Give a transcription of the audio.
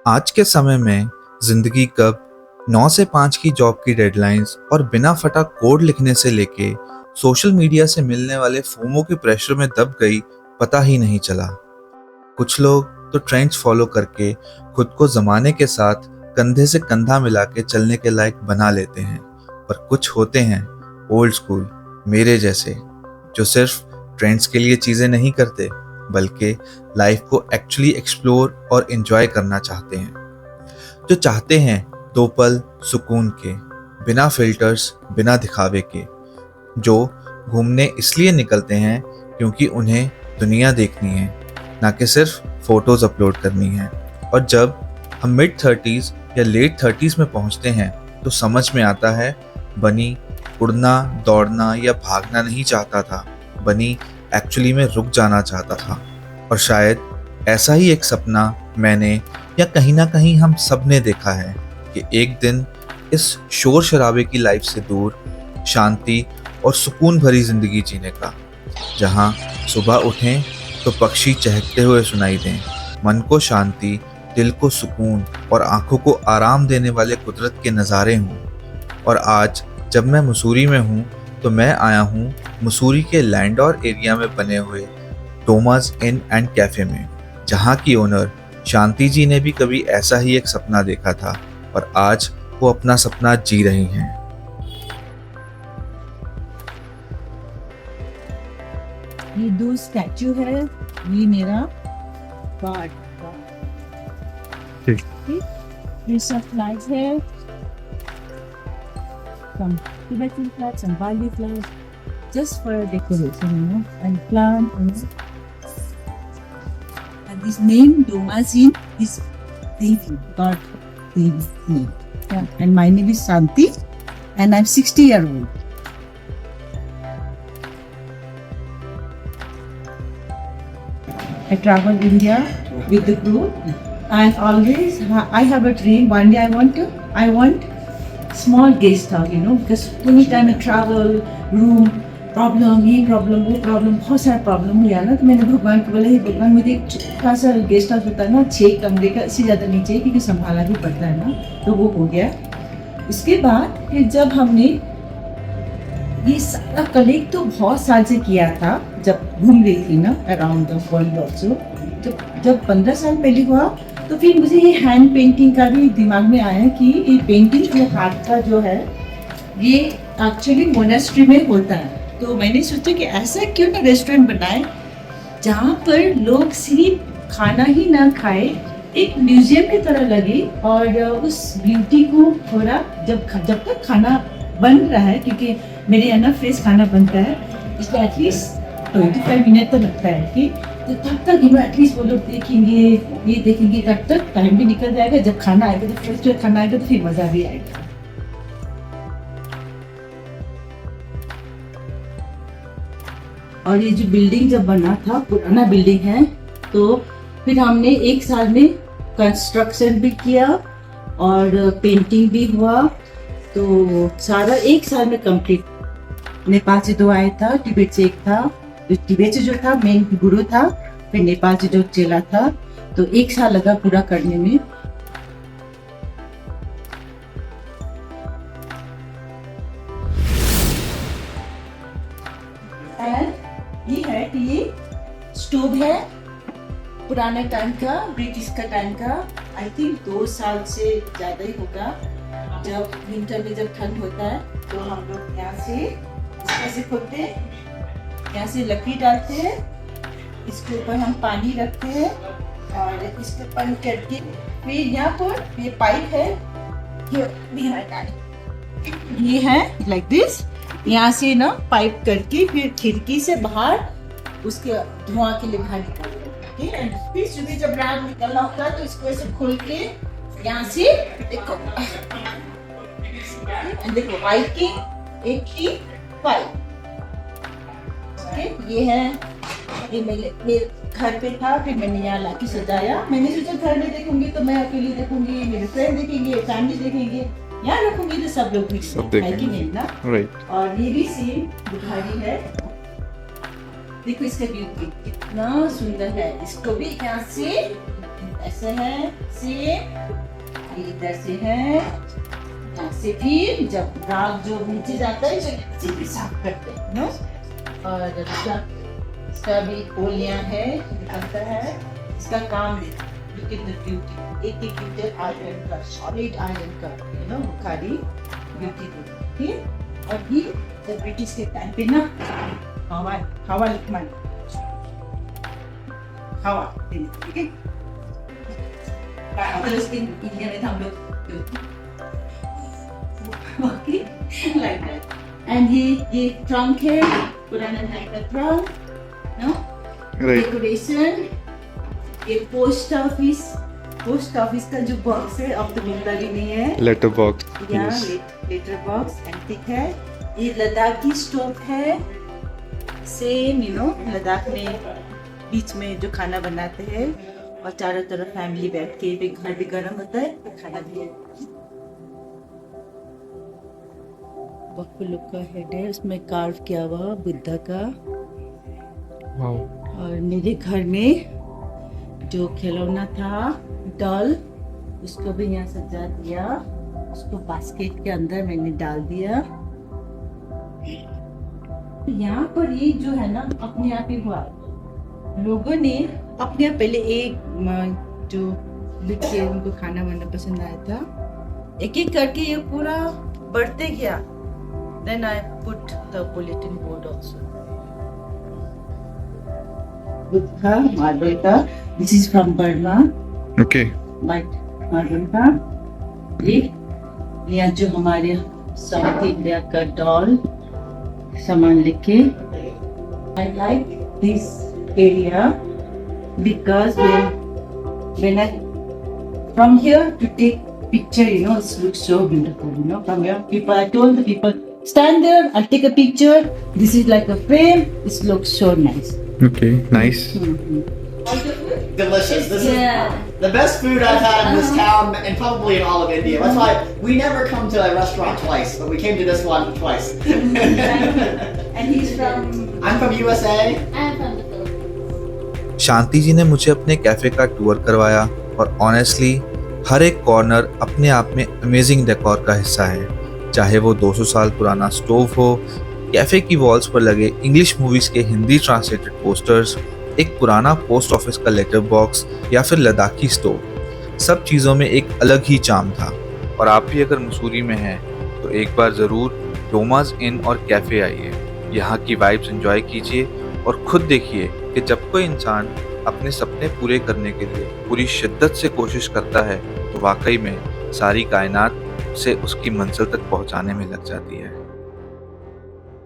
आज के समय में जिंदगी कब 9 से 5 की जॉब की डेडलाइंस और बिना फटा कोड लिखने से लेके सोशल मीडिया से मिलने वाले फोमो के प्रेशर में दब गई, पता ही नहीं चला। कुछ लोग तो ट्रेंड्स फॉलो करके खुद को जमाने के साथ कंधे से कंधा मिला के चलने के लायक बना लेते हैं, पर कुछ होते हैं ओल्ड स्कूल मेरे जैसे, जो सिर्फ ट्रेंड्स के लिए चीजें नहीं करते बल्कि लाइफ को एक्चुअली एक्सप्लोर और एंजॉय करना चाहते हैं। जो चाहते हैं दो पल सुकून के, बिना फिल्टर्स, बिना दिखावे के। जो घूमने इसलिए निकलते हैं क्योंकि उन्हें दुनिया देखनी है, ना कि सिर्फ फोटोज अपलोड करनी है। और जब हम मिड 30s या लेट 30s में पहुंचते हैं तो समझ में आता है बनी उड़ना, दौड़ना या भागना नहीं चाहता था, बनी एक्चुअली में रुक जाना चाहता था। और शायद ऐसा ही एक सपना मैंने या कहीं ना कहीं हम सब ने देखा है कि एक दिन इस शोर शराबे की लाइफ से दूर शांति और सुकून भरी जिंदगी जीने का, जहां सुबह उठें तो पक्षी चहकते हुए सुनाई दें, मन को शांति, दिल को सुकून और आंखों को आराम देने वाले कुदरत के नज़ारे हों। और आज जब मैं मसूरी में हूँ तो मैं आया हूँ मसूरी के लैंडौर एरिया में बने हुए टोमास इन एंड कैफे में, जहाँ की ओनर शांति जी ने भी कभी ऐसा ही एक सपना देखा था और आज वो अपना सपना जी रही हैं। ये 2 स्टैचू है, ये मेरा गार्ड ठीक। ये सब फ्लैग्स है, some Tibetan flags and Bali flags, just for decoration, and plant. And this name Domasin is Devi, God Devi name. Yeah. And my name is Santi, and I'm 60-year-old. I travel India with the group, and always I have a dream. One day I want small guest house, because anytime I travel, room problem, ये problem, वो problem, बहुत सारा problem हुआ ना। तो मैंने भगवान को बोला, हे भगवान मुझे एक छोटा सा गेस्ट हाउस होता है ना, 6 कमरे का, इससे ज़्यादा नहीं चाहिए क्योंकि संभाला भी पड़ता है ना। तो वो हो गया। उसके बाद फिर जब हमने ये सारा कलेक्ट तो बहुत साल से किया था, जब घूम रही थी ना अराउंड द वर्ल्ड ऑल्सो। जब 15 साल पहले हुआ तो फिर मुझे ये हैंड पेंटिंग का भी दिमाग में आया कि ये पेंटिंग जो हाथ का जो है ये एक्चुअली मोनेस्ट्री में होता है। तो मैंने सोचा कि ऐसा क्यों ना रेस्टोरेंट बनाए जहाँ पर लोग सिर्फ खाना ही ना खाए, एक म्यूजियम की तरह लगे, और उस ब्यूटी को थोड़ा जब तक खाना बन रहा है, क्योंकि मेरे यहाँ ना फ्रेश खाना बनता है, इसलिए एटलीस्ट 25 मिनट तो लगता है कि तो तब तक एटलीस्ट वो लोग देखेंगे, ये देखेंगे, तब तक टाइम भी निकल जाएगा। जब खाना आएगा तो फ्रेश खाना आएगा तो फिर मज़ा भी आएगा। और ये जो बिल्डिंग जब बना था, पुराना बिल्डिंग है, तो फिर हमने 1 साल में कंस्ट्रक्शन भी किया और पेंटिंग भी हुआ, तो सारा 1 साल में कंप्लीट। नेपाल से 2 आया था, तिब्बत से 1 था। जो तिब्बत से जो था मेन गुरु था, फिर नेपाल से जो चेला था, तो 1 साल लगा पूरा करने में। ये है कि ये स्टोव है पुराने टाइम का, ब्रिटिश का टाइम का। आई थिंक 2 साल से ज़्यादा ही होगा। जब विंटर में जब ठंड होता है तो हम लोग यहाँ से इसमें से खोलते हैं, यहाँ से लकड़ी डालते हैं, इसके ऊपर हम पानी रखते हैं और इसके ऊपर करके फिर यहाँ पर ये पाइप है, ये है लाइक दिस। यहाँ से ना पाइप करके फिर खिड़की से बाहर उसके धुआं के लिए बाहर निकालते हैं। फिर सुबह जब रात निकलना होता है तो इसको ऐसे खोल के यहाँ से देखो, देखो वाइट की एक की पाइप। ये है, ये मेरे घर पे था, फिर मैंने यहाँ लाके सजाया। मैंने सोचा घर में देखूंगी तो मैं अकेली देखूंगी, मेरे फ्रेंड देखेंगे, फैमिली देखेंगे, यहाँ रखूंगी तो सब लोग है कि नहीं ना। और ये भी सेम बुखारी है, देखो इसका ब्यूटी कितना सुंदर है। इसको भी यहाँ से ऐसे है सेम, इधर से है, यहाँ से फिर जब दाग जो नीचे जाता है इसे भी साफ करते हैं नो। और इसका भी गोलियां है, निकलता है, इसका काम है। Look at the beauty, 80 iron का, सॉलिड आयरन का, यू नो, खाली ब्यूटी ठीक। और ये जब ब्रिटिश के टाइम पे ना हवा लिखमान हवा ठीक है। इंडिया में था हम लोग लाइक दैट। एंड ये ट्रंक है, पुराना टाइप का ट्रंक नो, डेकोरेशन। ये पोस्ट ऑफिस का जो बॉक्स है अब तो मिलता भी नहीं है, लेटर बॉक्स। या लेटर बॉक्स एंटीक है। ये लद्दाखी स्टोव है, सेम यू नो, लद्दाख में बीच में जो खाना बनाते हैं और चारों तरफ फैमिली बैठ के, भी घर भी गर्म होता है तो खाना भी। बफेलो का हेड है, उसमें कार्व किया हुआ बुद्धा का। और मेरे घर में जो खिलौना था डॉल, उसको भी यहाँ सजा दिया, उसको बास्केट के अंदर मैंने डाल दिया। यहाँ पर ये जो है ना अपने आप ही हुआ, लोगों ने अपने आप पहले एक जो लिख के उनको खाना वाना पसंद आया था, एक एक करके ये पूरा बढ़ते गया। Then I put the bulletin board also. Buddha marble का, this is from Burma. Okay. White marble का। ये जो हमारे साउथ इंडिया का डॉल सामान लिखे। I like this area because when I from here to take picture, you know, it looks so beautiful, you know, from here people, I told the people, stand there, I'll take a picture, this is like a frame, this looks so nice. Okay, nice. Delicious. This Yeah. is the best food I've had in this town and probably in all of India. That's why we never come to a restaurant twice, but we came to this one twice. And he's from I'm from USA. I'm from the Philippines. शांति जी ने मुझे अपने cafe का tour करवाया और honestly हर एक corner अपने आप में अमेजिंग डेकोर का हिस्सा है। चाहे वो 200 साल पुराना स्टोव हो, कैफे की वॉल्स पर लगे इंग्लिश मूवीज के हिंदी ट्रांसलेटेड पोस्टर्स, एक पुराना पोस्ट ऑफिस का लेटर बॉक्स या फिर लद्दाखी स्टोव, सब चीज़ों में एक अलग ही चार्म था। और आप भी अगर मसूरी में हैं तो एक बार ज़रूर डोमास इन और कैफ़े आइए, यहाँ की वाइब्स एंजॉय कीजिए और खुद देखिए कि जब कोई इंसान अपने सपने पूरे करने के लिए पूरी शिद्दत से कोशिश करता है तो वाकई में सारी कायनात से उसकी मंजिल तक पहुंचाने में लग जाती है।